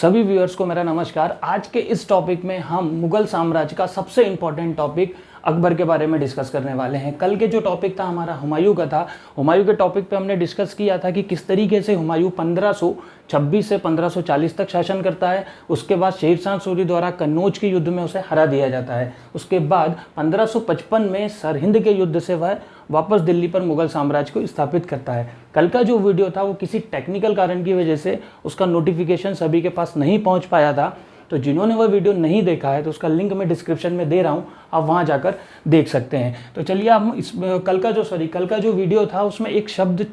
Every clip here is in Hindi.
सभी व्यूअर्स को मेरा नमस्कार। आज के इस टॉपिक में हम मुगल साम्राज्य का सबसे इम्पॉर्टेंट टॉपिक अकबर के बारे में डिस्कस करने वाले हैं। कल के जो टॉपिक था हमारा हुमायूं का था। हुमायूं के टॉपिक पे हमने डिस्कस किया था कि किस तरीके से हुमायूं 1526 से 1540 तक शासन करता है। उसके बाद शेरशाह सूरी द्वारा कन्नौज के युद्ध में उसे हरा दिया जाता है। उसके बाद 1555 में सरहिंद के युद्ध से वह वापस दिल्ली पर मुगल साम्राज्य को स्थापित करता है। कल का जो वीडियो था वो किसी टेक्निकल कारण की वजह से उसका नोटिफिकेशन सभी के पास नहीं पहुंच पाया था, तो जिन्होंने वह वीडियो नहीं देखा है तो उसका लिंक मैं डिस्क्रिप्शन में दे रहा हूं, आप वहां जाकर देख सकते हैं। तो चलिए हम कल का जो वीडियो था उसमें एक शब्द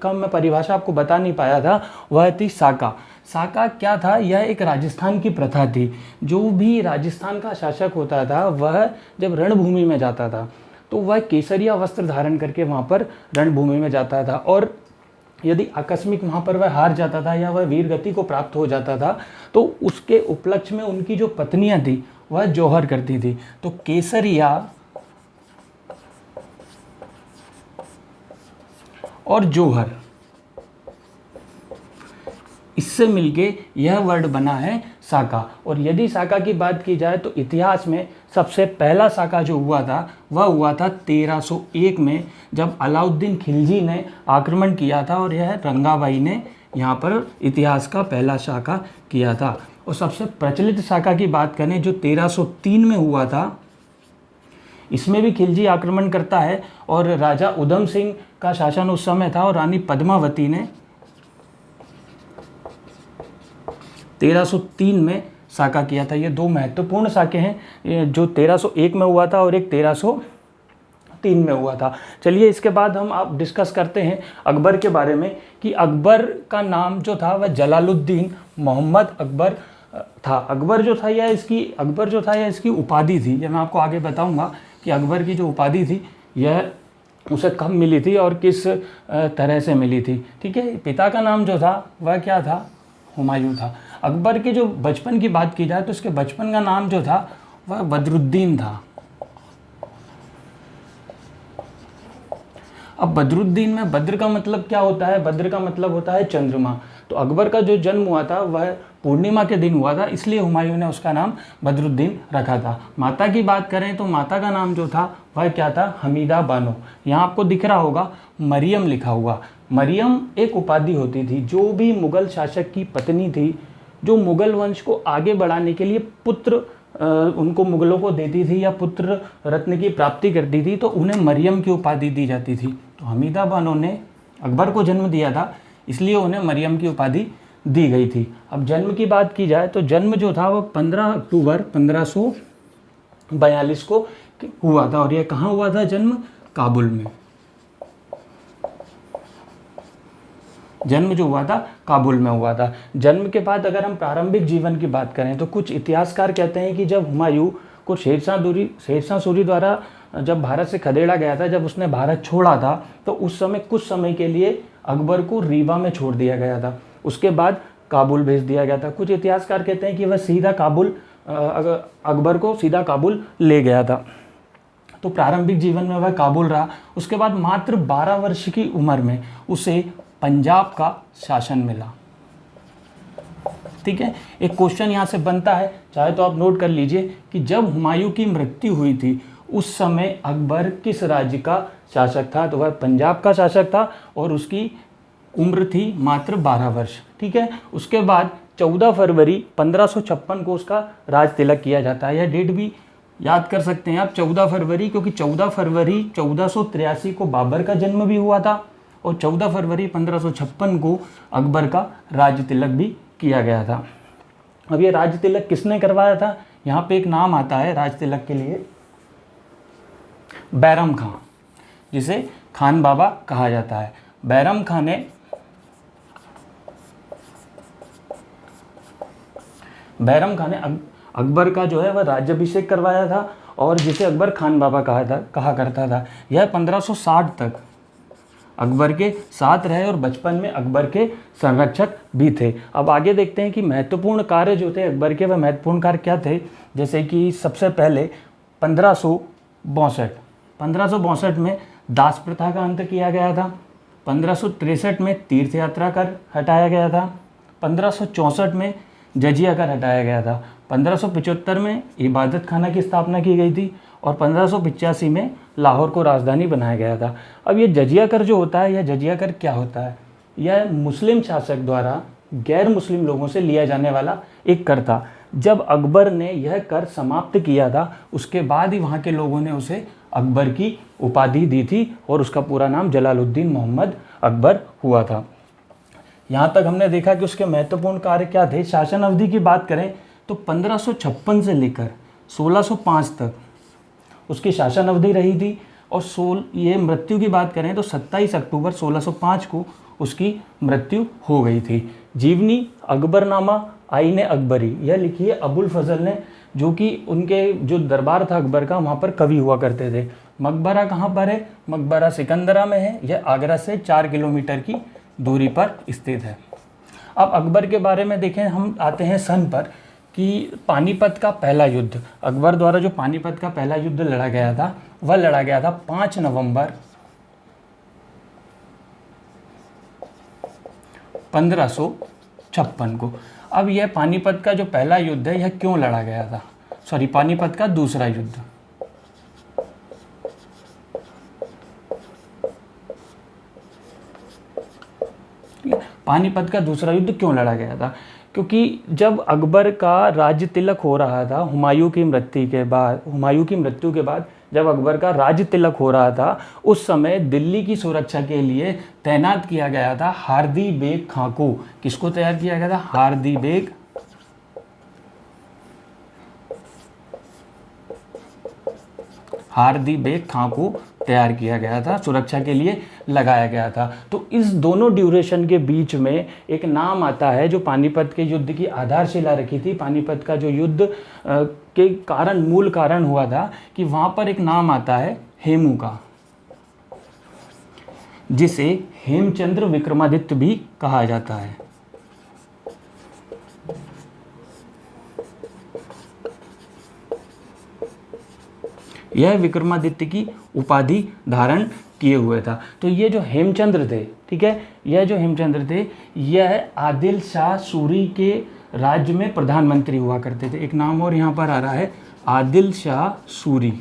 का मैं परिभाषा आपको बता नहीं पाया था, वह थी साका। साका क्या था? यह एक राजस्थान की प्रथा थी। जो भी राजस्थान का शासक होता था वह जब रणभूमि में जाता था तो वह केसरिया वस्त्र धारण करके वहाँ पर रणभूमि में जाता था, और यदि आकस्मिक वहाँ पर वह हार जाता था या वह वीर गति को प्राप्त हो जाता था तो उसके उपलक्ष्य में उनकी जो पत्नियां थी वह जौहर करती थी। तो केसरिया और जौहर, इससे मिलके यह वर्ड बना है साका। और यदि साका की बात की जाए तो इतिहास में सबसे पहला साका जो हुआ था वह हुआ था 1301 में, जब अलाउद्दीन खिलजी ने आक्रमण किया था और यह रंगाबाई ने यहाँ पर इतिहास का पहला साका किया था। और सबसे प्रचलित साका की बात करें जो 1303 में हुआ था, इसमें भी खिलजी आक्रमण करता है और राजा उधम सिंह का शासन उस समय था और रानी पद्मावती ने 1303 में साका किया था। ये दो महत्वपूर्ण साके हैं, जो 1301 में हुआ था और एक 1303 में हुआ था। चलिए इसके बाद हम आप डिस्कस करते हैं अकबर के बारे में कि अकबर का नाम जो था वह जलालुद्दीन मोहम्मद अकबर था। अकबर जो था यह इसकी उपाधि थी। यह मैं आपको आगे बताऊंगा कि अकबर की जो उपाधि थी यह उसे कब मिली थी और किस तरह से मिली थी। ठीक है, पिता का नाम जो था वह क्या था? हुमायूं था। अकबर के जो बचपन की बात की जाए तो उसके बचपन का नाम जो था वह बदरुद्दीन था। अब बदरुद्दीन में बद्र का मतलब क्या होता है? बद्र का मतलब होता है चंद्रमा। तो अकबर का जो जन्म हुआ था वह पूर्णिमा के दिन हुआ था, इसलिए हुमायूं ने उसका नाम बदरुद्दीन रखा था। माता की बात करें तो माता का नाम जो था वह क्या था? हमीदा बानो। यहाँ आपको दिख रहा होगा मरियम लिखा हुआ। मरियम एक उपाधि होती थी। जो भी मुगल शासक की पत्नी थी जो मुगल वंश को आगे बढ़ाने के लिए पुत्र उनको मुगलों को देती थी या पुत्र रत्न की प्राप्ति करती थी तो उन्हें मरियम की उपाधि दी जाती थी। तो हमीदा बानो ने अकबर को जन्म दिया था, इसलिए उन्हें मरियम की उपाधि दी गई थी। अब जन्म की बात की जाए तो जन्म जो था वो 15 अक्टूबर 1542 को हुआ था। और यह कहाँ हुआ था जन्म? काबुल में। जन्म जो हुआ था काबुल में हुआ था। जन्म के बाद अगर हम प्रारंभिक जीवन की बात करें तो कुछ इतिहासकार कहते हैं कि जब हुमायूं को शेरशाह सूरी द्वारा जब भारत से खदेड़ा गया था, जब उसने भारत छोड़ा था तो उस समय कुछ समय के लिए अकबर को रीवा में छोड़ दिया गया था। उसके बाद काबुल भेज दिया गया था। कुछ इतिहासकार कहते हैं कि वह सीधा अकबर को सीधा काबुल ले गया था। तो प्रारंभिक जीवन में वह काबुल रहा। उसके बाद मात्र 12 वर्ष की उम्र में उसे पंजाब का शासन मिला। ठीक है, एक क्वेश्चन यहाँ से बनता है, चाहे तो आप नोट कर लीजिए कि जब हुमायूं की मृत्यु हुई थी उस समय अकबर किस राज्य का शासक था? तो वह पंजाब का शासक था और उसकी उम्र थी मात्र 12 वर्ष। ठीक है, उसके बाद 14 फरवरी 1556 को उसका राज तिलक किया जाता है। यह डेट भी याद कर सकते हैं आप, 14 फरवरी, क्योंकि 14 फरवरी 1483 को बाबर का जन्म भी हुआ था और 14 फरवरी 1556 को अकबर का राज तिलक भी किया गया था। अब ये राज तिलक किसने करवाया था? यहाँ पे एक नाम आता है राज तिलक के लिए, बैरम खां, जिसे खान बाबा कहा जाता है। बैरम खां ने अकबर का जो है वह राज्याभिषेक करवाया था और जिसे अकबर खान बाबा कहा करता था। यह 1560 तक अकबर के साथ रहे और बचपन में अकबर के संरक्षक भी थे। अब आगे देखते हैं कि महत्वपूर्ण कार्य जो थे अकबर के, वह महत्वपूर्ण कार्य क्या थे। जैसे कि सबसे पहले 1562 में दास प्रथा का अंत किया गया था। 1563 में तीर्थ यात्रा कर हटाया गया था। 1564 में जजिया कर हटाया गया था। 1575 में इबादत खाना की स्थापना की गई थी और 1585 में लाहौर को राजधानी बनाया गया था। अब ये जजिया कर जो होता है, यह जजिया कर क्या होता है? यह मुस्लिम शासक द्वारा गैर मुस्लिम लोगों से लिया जाने वाला एक कर था। जब अकबर ने यह कर समाप्त किया था, उसके बाद ही वहाँ के लोगों ने उसे अकबर की उपाधि दी थी और उसका पूरा नाम जलालुद्दीन मोहम्मद अकबर हुआ था। यहाँ तक हमने देखा कि उसके महत्वपूर्ण कार्य क्या थे। शासन अवधि की बात करें तो 1556 से लेकर 1605 तक उसकी शासन अवधि रही थी और ये मृत्यु की बात करें तो 27 अक्टूबर 1605 को उसकी मृत्यु हो गई थी। जीवनी अकबरनामा आईन अकबरी, यह लिखी है अबुल फजल ने, जो कि उनके जो दरबार था अकबर का, वहाँ पर कवि हुआ करते थे। मकबरा कहाँ पर है? मकबरा सिकंदरा में है। यह आगरा से 4 किलोमीटर की दूरी पर स्थित है। अब अकबर के बारे में देखें, हम आते हैं सन पर कि पानीपत का पहला युद्ध, अकबर द्वारा जो पानीपत का पहला युद्ध लड़ा गया था, वह लड़ा गया था 5 नवंबर 1556 को। अब यह पानीपत का जो पहला युद्ध है, यह क्यों लड़ा गया था? पानीपत का दूसरा युद्ध। पानीपत का दूसरा युद्ध क्यों लड़ा गया था? क्योंकि जब अकबर का राज्य तिलक हो रहा था, हुमायूं की मृत्यु के बाद जब अकबर का राज्य तिलक हो रहा था, उस समय दिल्ली की सुरक्षा के लिए तैनात किया गया था हार्दी बेग खां को। किसको तैयार किया गया था? हार्दी बेग खां को तैयार किया गया था, सुरक्षा के लिए लगाया गया था। तो इस दोनों ड्यूरेशन के बीच में एक नाम आता है जो पानीपत के युद्ध की आधारशिला रखी थी। पानीपत का जो युद्ध के कारण, मूल कारण हुआ था कि वहाँ पर एक नाम आता है हेमू का, जिसे हेमचंद्र विक्रमादित्य भी कहा जाता है। यह विक्रमादित्य की उपाधि धारण किए हुए था। तो ये जो हेमचंद्र थे, ठीक है, यह जो हेमचंद्र थे, यह आदिल शाह सूरी के राज्य में प्रधानमंत्री हुआ करते थे। एक नाम और यहाँ पर आ रहा है, आदिल शाह सूरी।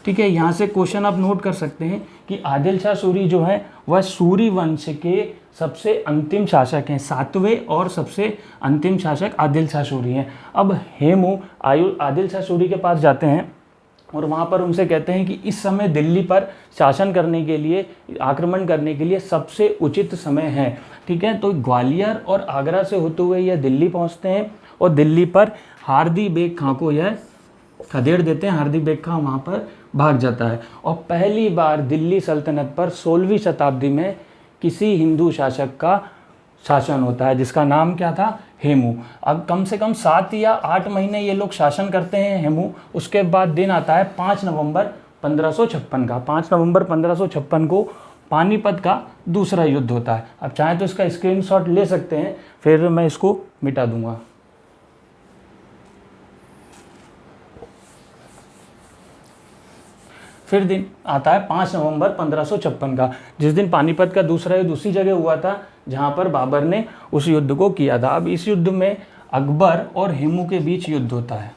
ठीक है, यहाँ से क्वेश्चन आप नोट कर सकते हैं कि आदिल शाह सूरी जो है वह सूरी वंश के सबसे अंतिम शासक हैं। 7वें और सबसे अंतिम शासक आदिल शाह सूरी हैं। अब हेमू आदिल शाह सूरी के पास जाते हैं और वहाँ पर उनसे कहते हैं कि इस समय दिल्ली पर शासन करने के लिए, आक्रमण करने के लिए सबसे उचित समय है। ठीक है, तो ग्वालियर और आगरा से होते हुए यह दिल्ली पहुँचते हैं और दिल्ली पर हार्दी बेग खां को यह खदेड़ देते हैं। हार्दी बेग खां वहाँ पर भाग जाता है और पहली बार दिल्ली सल्तनत पर 16वीं शताब्दी में किसी हिंदू शासक का शासन होता है, जिसका नाम क्या था? हेमू। अब कम से कम 7 या 8 महीने ये लोग शासन करते हैं हेमू। उसके बाद दिन आता है 5 नवंबर 1556 का। 5 नवंबर 1556 को पानीपत का दूसरा युद्ध होता है। अब चाहे तो इसका स्क्रीनशॉट ले सकते हैं, फिर मैं इसको मिटा दूंगा। फिर दिन आता है 5 नवंबर 1556 का, जिस दिन पानीपत का दूसरा युद्ध उसी जगह हुआ था जहां पर बाबर ने उस युद्ध को किया था। अब इस युद्ध में अकबर और हेमू के बीच युद्ध होता है।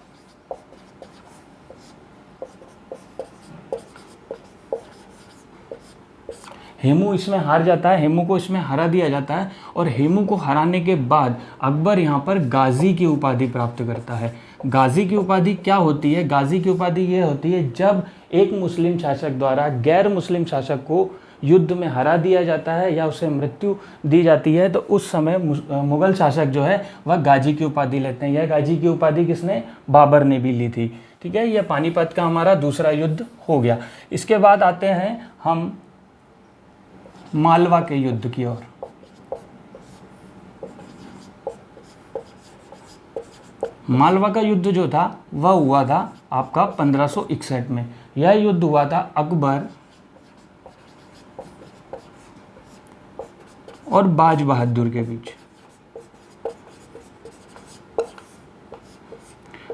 हेमू इसमें हार जाता है, हेमू को इसमें हरा दिया जाता है और हेमू को हराने के बाद अकबर यहाँ पर गाजी की उपाधि प्राप्त करता है। गाजी की उपाधि क्या होती है? गाजी की उपाधि ये होती है जब एक मुस्लिम शासक द्वारा गैर मुस्लिम शासक को युद्ध में हरा दिया जाता है या उसे मृत्यु दी जाती है, तो उस समय मुगल शासक जो है वह गाजी की उपाधि लेते हैं। यह गाजी की उपाधि किसने? बाबर ने भी ली थी। ठीक है, यह पानीपत का हमारा दूसरा युद्ध हो गया। इसके बाद आते हैं हम मालवा के युद्ध की ओर। मालवा का युद्ध जो था वह हुआ था आपका 1561 में। यह युद्ध हुआ था अकबर और बाज बहादुर के बीच।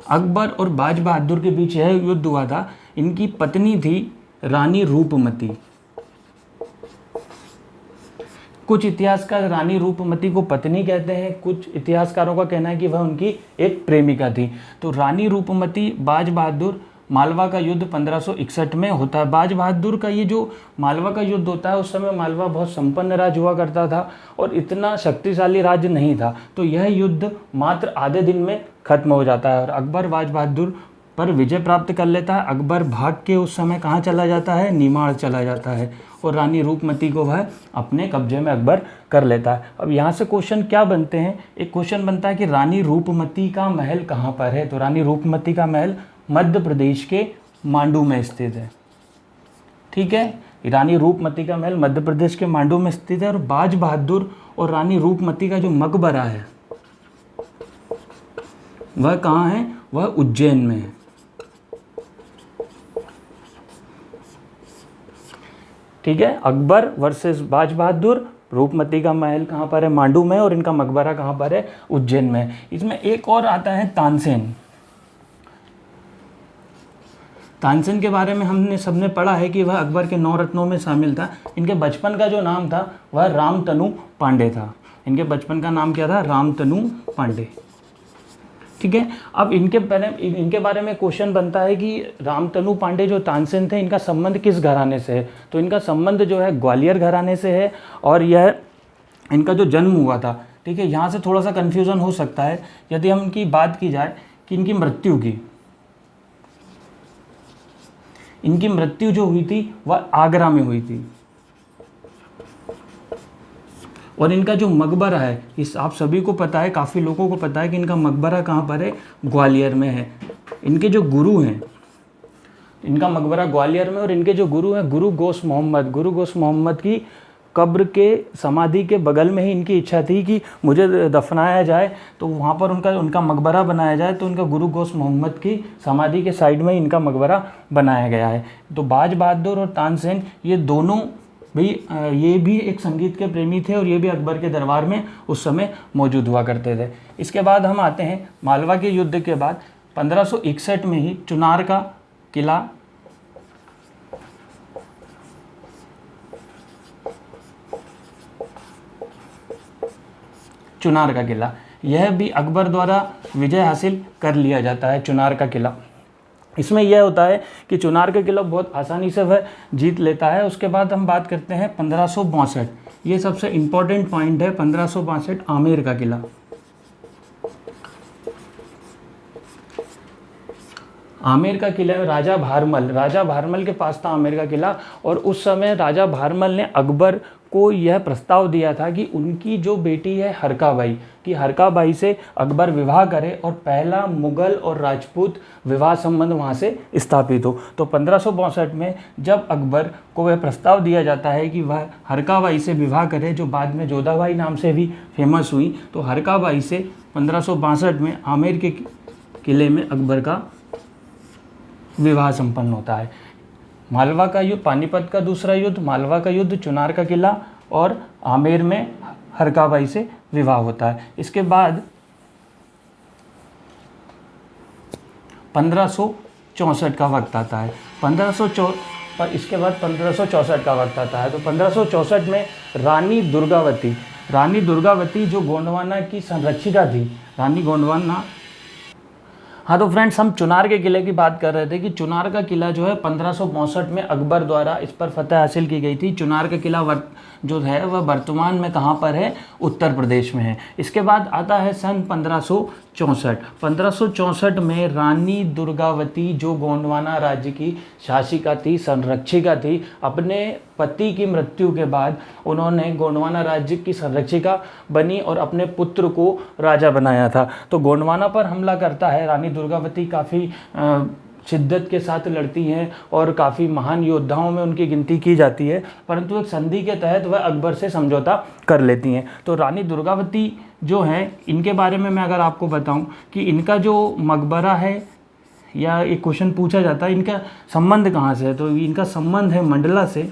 अकबर और बाज बहादुर के बीच यह युद्ध हुआ था। इनकी पत्नी थी रानी रूपमती। कुछ इतिहासकार रानी रूपमती को पत्नी कहते हैं, कुछ इतिहासकारों का कहना है कि वह उनकी एक प्रेमिका थी। तो रानी रूपमती बाज बहादुर, मालवा का युद्ध 1561 में होता है। बाज बहादुर का ये जो मालवा का युद्ध होता है, उस समय मालवा बहुत संपन्न राज्य हुआ करता था और इतना शक्तिशाली राज्य नहीं था। तो यह युद्ध मात्र आधे दिन में खत्म हो जाता है और अकबर बाज बहादुर पर विजय प्राप्त कर लेता है। अकबर भाग के उस समय कहाँ चला जाता है, निमाड़ चला जाता है और रानी रूपमती को वह अपने कब्जे में अकबर कर लेता है। अब यहाँ से क्वेश्चन क्या बनते हैं, एक क्वेश्चन बनता है कि रानी रूपमती का महल कहाँ पर है। तो रानी रूपमती का महल मध्य प्रदेश के मांडू में स्थित है। ठीक है, रानी रूपमती का महल मध्य प्रदेश के मांडू में स्थित है और बाज बहादुर और रानी रूपमती का जो मकबरा है वह कहाँ है, वह उज्जैन में है। ठीक है, अकबर वर्सेस बाज बहादुर, रूपमती का महल कहाँ पर है, मांडू में, और इनका मकबरा कहाँ पर है, उज्जैन में। इसमें एक और आता है तानसेन। तानसेन के बारे में हमने सबने पढ़ा है कि वह अकबर के 9 रत्नों में शामिल था। इनके बचपन का जो नाम था वह रामतनु पांडे था। इनके बचपन का नाम क्या था, रामतनु पांडे। ठीक है, अब इनके बारे में क्वेश्चन बनता है कि रामतनु पांडे जो तानसेन थे, इनका संबंध किस घराने से है। तो इनका संबंध जो है ग्वालियर घराने से है और यह इनका जो जन्म हुआ था। ठीक है, यहाँ से थोड़ा सा कन्फ्यूज़न हो सकता है यदि हम इनकी बात की जाए कि इनकी मृत्यु जो हुई थी वह आगरा में हुई थी और इनका जो मकबरा है, इस आप सभी को पता है, काफ़ी लोगों को पता है कि इनका मकबरा कहाँ पर है, ग्वालियर में है। इनके जो गुरु हैं, इनका मकबरा ग्वालियर में और इनके जो गुरु हैं गुरु गोश मोहम्मद की कब्र के समाधि के बगल में ही इनकी इच्छा थी कि मुझे दफनाया जाए, तो वहाँ पर उनका मकबरा बनाया जाए। तो उनका गुरु गोश मोहम्मद की समाधि के साइड में इनका मकबरा बनाया गया है। तो बाज बहादुर और तानसेन ये दोनों भी ये भी एक संगीत के प्रेमी थे और ये भी अकबर के दरबार में उस समय मौजूद हुआ करते थे। इसके बाद हम आते हैं मालवा के युद्ध के बाद 1561 में ही चुनार का किला यह भी अकबर द्वारा विजय हासिल कर लिया जाता है। चुनार का किला, इसमें यह होता है कि चुनार का किला बहुत आसानी से वह जीत लेता है। उसके बाद हम बात करते हैं 1562, ये सबसे इम्पोर्टेंट पॉइंट है। 1562 आमेर का किला। आमेर का किला राजा भारमल के पास था आमेर का किला और उस समय राजा भारमल ने अकबर को यह प्रस्ताव दिया था कि उनकी जो बेटी है हरका बाई से अकबर विवाह करे और पहला मुगल और राजपूत विवाह संबंध वहाँ से स्थापित हो। तो 1562 में जब अकबर को वह प्रस्ताव दिया जाता है कि वह हरका बाई से विवाह करे, जो बाद में जोधाबाई नाम से भी फेमस हुई, तो हरका बाई से 1562 में आमेर के किले में अकबर का विवाह संपन्न होता है। मालवा का युद्ध, पानीपत का दूसरा युद्ध, मालवा का युद्ध, चुनार का किला और आमेर में हरका बाई से विवाह होता है। इसके बाद 1564 का वक्त आता है। इसके बाद 1564 का वक्त आता है। तो 1564 में रानी दुर्गावती जो गोंडवाना की संरक्षिका थी, रानी गोंडवाना। हाँ, तो फ्रेंड्स हम चुनार के किले की बात कर रहे थे कि चुनार का किला जो है 1562 में अकबर द्वारा इस पर फतह हासिल की गई थी। चुनार का किला जो है वह वर्तमान में कहाँ पर है, उत्तर प्रदेश में है। इसके बाद आता है सन 1564 में रानी दुर्गावती जो गोंडवाना राज्य की शासिका थी, संरक्षिका थी, अपने पति की मृत्यु के बाद उन्होंने गोंडवाना राज्य की संरक्षिका बनी और अपने पुत्र को राजा बनाया था। तो गोंडवाना पर हमला करता है। रानी दुर्गावती काफ़ी शिद्दत के साथ लड़ती हैं और काफ़ी महान योद्धाओं में उनकी गिनती की जाती है, परंतु एक संधि के तहत वह अकबर से समझौता कर लेती हैं। तो रानी दुर्गावती जो हैं, इनके बारे में मैं अगर आपको बताऊं कि इनका जो मकबरा है, या एक क्वेश्चन पूछा जाता है इनका संबंध कहाँ से है, तो इनका संबंध है मंडला से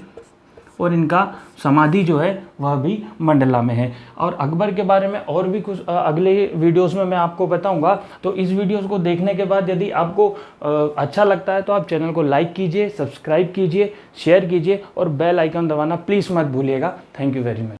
और इनका समाधि जो है वह भी मंडला में है। और अकबर के बारे में और भी कुछ अगले वीडियोस में मैं आपको बताऊंगा। तो इस वीडियोस को देखने के बाद यदि आपको अच्छा लगता है तो आप चैनल को लाइक कीजिए, सब्सक्राइब कीजिए, शेयर कीजिए और बेल आइकन दबाना प्लीज़ मत भूलिएगा। Thank you very much.